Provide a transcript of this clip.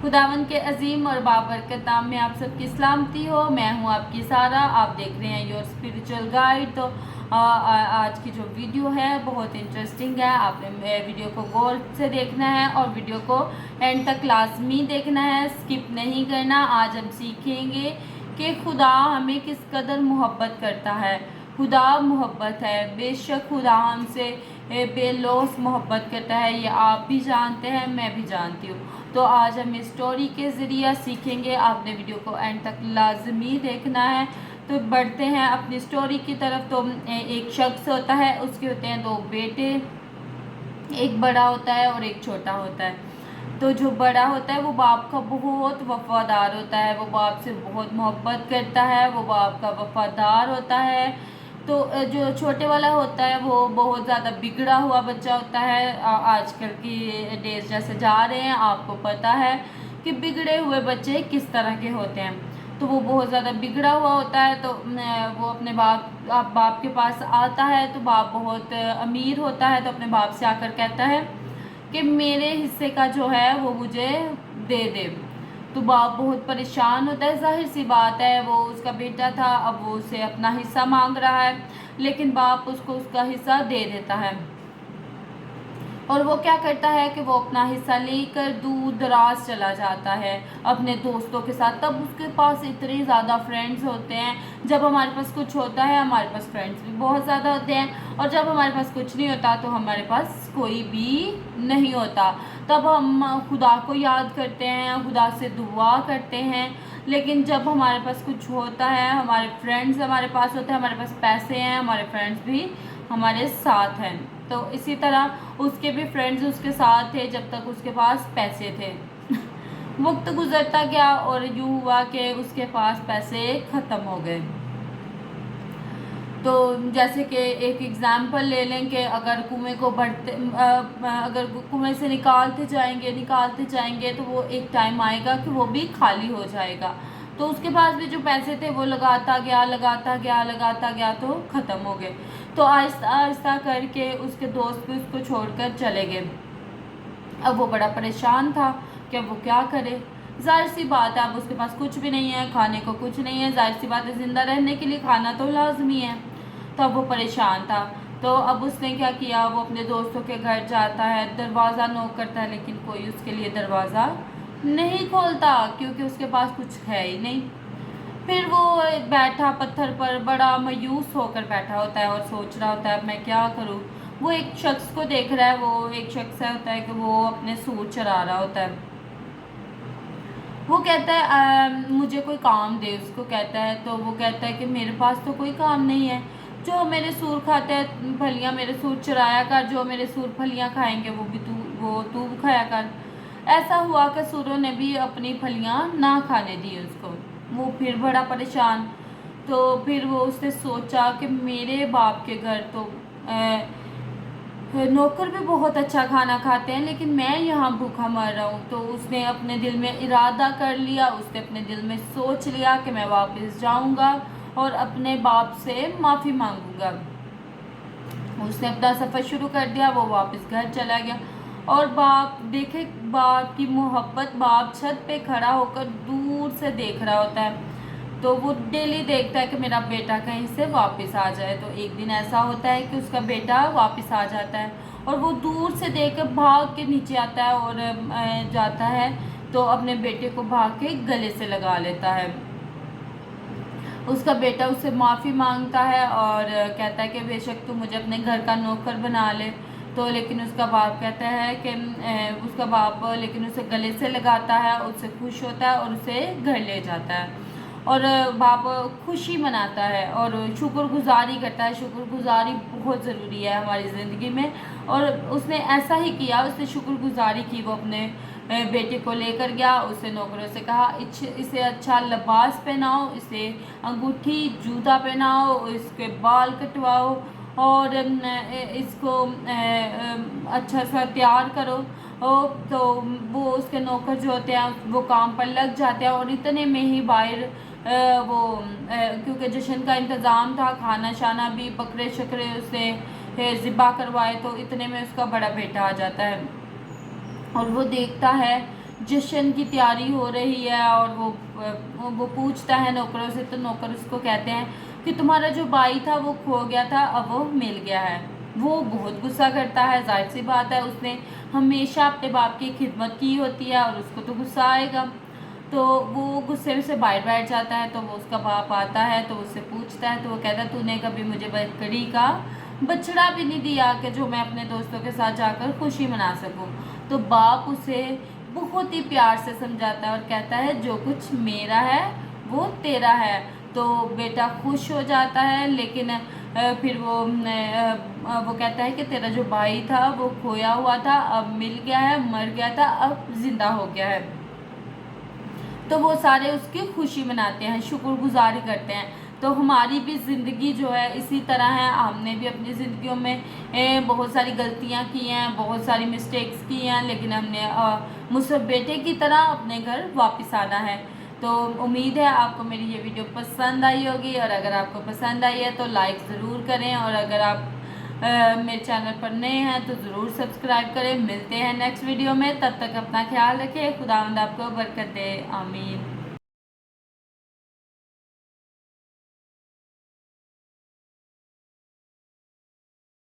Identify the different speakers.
Speaker 1: खुदावंद के अजीम और बाबरकत नाम में आप सबकी सलामती हो। मैं हूं आपकी सारा, आप देख रहे हैं योर स्पिरिचुअल गाइड। तो आज की जो वीडियो है बहुत इंटरेस्टिंग है। आपने वीडियो को गौर से देखना है और वीडियो को एंड तक लाजमी देखना है, स्किप नहीं करना। आज हम सीखेंगे कि खुदा हमें किस कदर मोहब्बत करता है। खुदा मोहब्बत है, बेशक खुदा हमसे बेलौस मोहब्बत करता है, ये आप भी जानते हैं, मैं भी जानती हूँ। तो आज हम इस स्टोरी के ज़रिए सीखेंगे। आपने वीडियो को एंड तक लाजमी देखना है। तो बढ़ते हैं अपनी स्टोरी की तरफ। तो एक शख्स होता है, उसके होते हैं 2 बेटे, एक बड़ा होता है और एक छोटा होता है। तो जो बड़ा होता है वो बाप का बहुत वफादार होता है, वो बाप से बहुत मोहब्बत करता है, वो बाप का वफादार होता है। तो जो छोटे वाला होता है वो बहुत ज़्यादा बिगड़ा हुआ बच्चा होता है। आजकल की डेज जैसे जा रहे हैं, आपको पता है कि बिगड़े हुए बच्चे किस तरह के होते हैं। तो वो बहुत ज़्यादा बिगड़ा हुआ होता है। तो वो अपने बाप के पास आता है। तो बाप बहुत अमीर होता है, तो अपने बाप से आकर कहता है कि मेरे हिस्से का जो है वो मुझे दे दे। तो बाप बहुत परेशान होता है, जाहिर सी बात है, वो उसका बेटा था, अब वो उसे अपना हिस्सा मांग रहा है, लेकिन बाप उसको उसका हिस्सा दे देता है। और वो क्या करता है कि वो अपना हिस्सा लेकर दूर दराज चला जाता है अपने दोस्तों के साथ। तब उसके पास इतने ज़्यादा फ्रेंड्स होते हैं। जब हमारे पास कुछ होता है हमारे पास फ्रेंड्स भी बहुत ज़्यादा होते हैं, और जब हमारे पास कुछ नहीं होता तो हमारे पास कोई भी नहीं होता। तब हम खुदा को याद करते हैं, खुदा से दुआ करते हैं। लेकिन जब हमारे पास कुछ होता है, हमारे फ्रेंड्स हमारे पास होते हैं, हमारे पास पैसे हैं, हमारे फ्रेंड्स भी हमारे साथ हैं। तो इसी तरह उसके भी फ्रेंड्स उसके साथ थे जब तक उसके पास पैसे थे। वक्त गुजरता गया और यूँ हुआ कि उसके पास पैसे ख़त्म हो गए। तो जैसे कि एक एग्ज़ाम्पल ले लें कि अगर कुएं को अगर कुएं से निकालते जाएंगे तो वो एक टाइम आएगा कि वो भी खाली हो जाएगा। तो उसके पास भी जो पैसे थे वो लगाता गया तो ख़त्म हो गए। तो आहिस्ता आहिस्ता करके उसके दोस्त भी उसको छोड़कर चले गए। अब वो बड़ा परेशान था कि अब वो क्या करे। जाहिर सी बात है, अब उसके पास कुछ भी नहीं है, खाने को कुछ नहीं है। जाहिर सी बात है, ज़िंदा रहने के लिए खाना तो लाजमी है। तो अब वो परेशान था। तो अब उसने क्या किया, वो अपने दोस्तों के घर जाता है, दरवाज़ा नॉक करता है, लेकिन कोई उसके लिए दरवाज़ा नहीं खोलता क्योंकि उसके पास कुछ है ही नहीं। फिर वो बैठा पत्थर पर बड़ा मायूस होकर बैठा होता है और सोच रहा होता है मैं क्या करूँ। वो एक शख्स को देख रहा है। वो एक शख्स होता है कि वो अपने सूर चरा रहा होता है। वो कहता है मुझे कोई काम दे, उसको कहता है। तो वो कहता है कि मेरे पास तो कोई काम नहीं है, जो मेरे सूर खाते हैं फलियाँ मेरे सूर चराया कर, जो मेरे सूर फलियाँ खाएंगे वो तू खाया कर। ऐसा हुआ कि सूरों ने भी अपनी फलियाँ ना खाने दी उसको। वो फिर बड़ा परेशान। तो फिर वो उसने सोचा कि मेरे बाप के घर तो नौकर भी बहुत अच्छा खाना खाते हैं, लेकिन मैं यहाँ भूखा मर रहा हूँ। तो उसने अपने दिल में इरादा कर लिया, उसने अपने दिल में सोच लिया कि मैं वापस जाऊँगा और अपने बाप से माफ़ी मांगूंगा। उसने अपना सफ़र शुरू कर दिया। वो वापस घर चला गया और बाप देखे, बाप की मोहब्बत, बाप छत पे खड़ा होकर दूर से देख रहा होता है। तो वो डेली देखता है कि मेरा बेटा कहीं से वापस आ जाए। तो एक दिन ऐसा होता है कि उसका बेटा वापस आ जाता है और वो दूर से देख कर भाग के नीचे आता है और जाता है। तो अपने बेटे को भाग के गले से लगा लेता है। उसका बेटा उससे माफ़ी मांगता है और कहता है कि बेशक तू मुझे अपने घर का नौकर बना ले। तो लेकिन उसका बाप कहता है कि उसका बाप लेकिन उसे गले से लगाता है, उससे खुश होता है और उसे घर ले जाता है। और बाप खुशी मनाता है और शुक्रगुजारी करता है। शुक्रगुजारी बहुत ज़रूरी है हमारी ज़िंदगी में, और उसने ऐसा ही किया। उसने शुक्रगुजारी की। वो अपने बेटे को लेकर गया, उसे नौकरों से कहा इसे अच्छा लिबास पहनाओ, इसे अंगूठी जूता पहनाओ, इसके बाल कटवाओ और इसको अच्छा सा तैयार करो। तो वो उसके नौकर जो होते हैं वो काम पर लग जाते हैं और इतने में ही बाहर क्योंकि जश्न का इंतज़ाम था, खाना शाना भी बकरे शकरे उसे ज़िबा करवाए, तो इतने में उसका बड़ा बेटा आ जाता है और वो देखता है जश्न की तैयारी हो रही है और वो पूछता है नौकरों से, तो नौकर उसको कहते हैं कि तुम्हारा जो भाई था वो खो गया था, अब वो मिल गया है। वो बहुत गुस्सा करता है, जाहिर सी बात है, उसने हमेशा अपने बाप की खिदमत की होती है और उसको तो गुस्सा आएगा। तो वो गुस्से से बाहर बैठ जाता है। तो वो उसका बाप आता है तो उससे पूछता है, तो वो कहता है तूने कभी मुझे बकरी का बछड़ा भी नहीं दिया कि जो मैं अपने दोस्तों के साथ जाकर खुशी मना सकूं। तो बाप उसे बहुत ही प्यार से समझाता है और कहता है जो कुछ मेरा है वो तेरा है। तो बेटा खुश हो जाता है, लेकिन फिर वो कहता है कि तेरा जो भाई था वो खोया हुआ था, अब मिल गया है, मर गया था, अब जिंदा हो गया है। तो वो सारे उसकी खुशी मनाते हैं, शुक्रगुजारी करते हैं। तो हमारी भी ज़िंदगी जो है इसी तरह है। हमने भी अपनी ज़िंदगियों में बहुत सारी गलतियां की हैं, बहुत सारी मिस्टेक्स की हैं, लेकिन हमने मुझसे बेटे की तरह अपने घर वापस आना है। तो उम्मीद है आपको मेरी ये वीडियो पसंद आई होगी, और अगर आपको पसंद आई है तो लाइक ज़रूर करें, और अगर आप मेरे चैनल पर नए हैं तो ज़रूर सब्सक्राइब करें। मिलते हैं नेक्स्ट वीडियो में, तब तक अपना ख्याल रखें। खुदावंद आपको बरकत दे, आमीन।